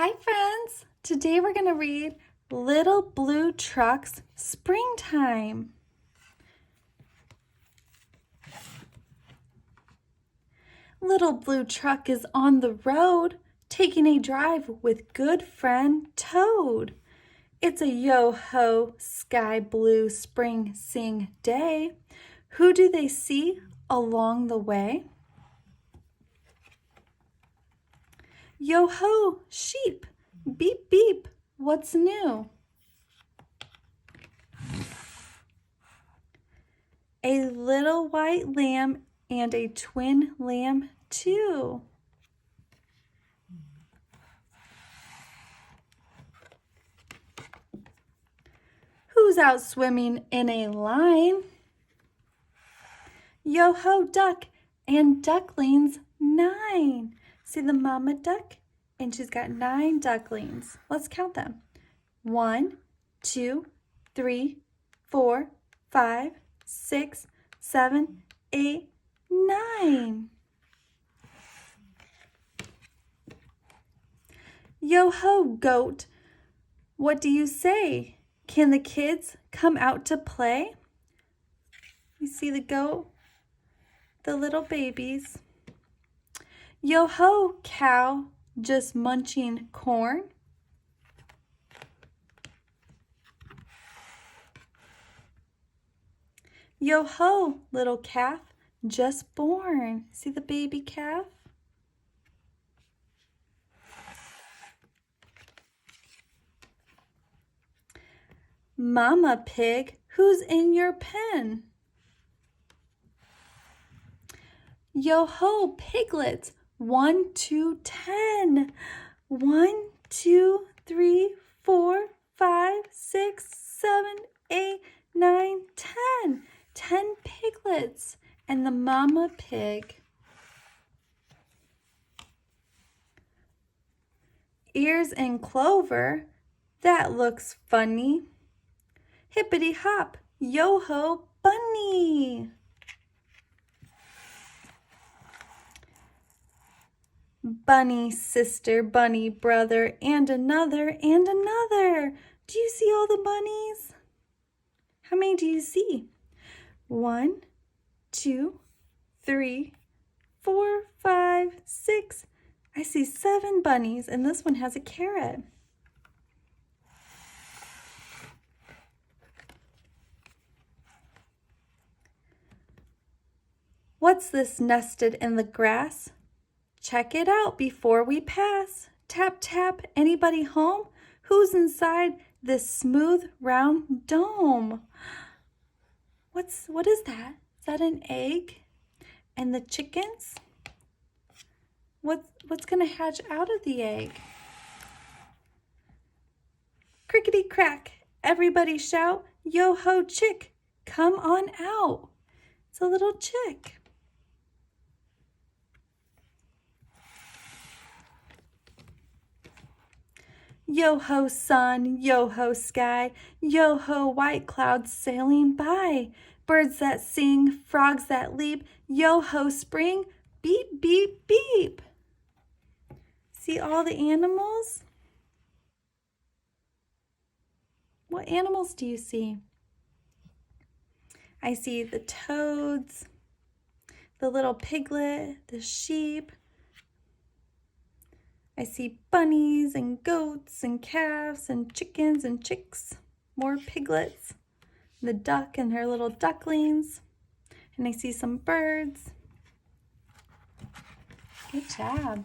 Hi friends! Today we're going to read Little Blue Truck's Springtime. Little Blue Truck is on the road, taking a drive with good friend Toad. It's a yo-ho, sky blue spring sing day. Who do they see along the way? Yo-ho, sheep, beep beep, what's new? A little white lamb and a twin lamb too. Who's out swimming in a line? Yo-ho duck and ducklings 9. See the mama duck? And she's got 9 ducklings. Let's count them. 1, 2, 3, 4, 5, 6, 7, 8, 9. Yo-ho goat, what do you say? Can the kids come out to play? You see the goat? The little babies. Yo-ho cow, just munching corn. Yo-ho little calf, just born. See the baby calf? Mama pig, who's in your pen? Yo-ho piglets, 1, 2, 10. 1, 2, 3, 4, 5, 6, 7, 8, 9, 10. 10 piglets and the mama pig. Ears and clover, that looks funny. Hippity hop, yo-ho bunny. Bunny sister, bunny brother, and another, and another. Do you see all the bunnies? How many do you see? 1, 2, 3, 4, 5, 6. I see 7 bunnies, and this one has a carrot. What's this nested in the grass? Check it out before we pass. Tap, tap, anybody home? Who's inside this smooth, round dome? What is that? Is that an egg? And the chickens? What's gonna hatch out of the egg? Crickety crack, everybody shout, yo-ho chick, come on out. It's a little chick. Yo-ho sun, yo-ho sky, yo-ho white clouds sailing by. Birds that sing, frogs that leap, yo-ho spring, beep, beep, beep. See all the animals? What animals do you see? I see the toads, the little piglet, the sheep. I see bunnies and goats and calves and chickens and chicks, more piglets, the duck and her little ducklings, and I see some birds. Good job.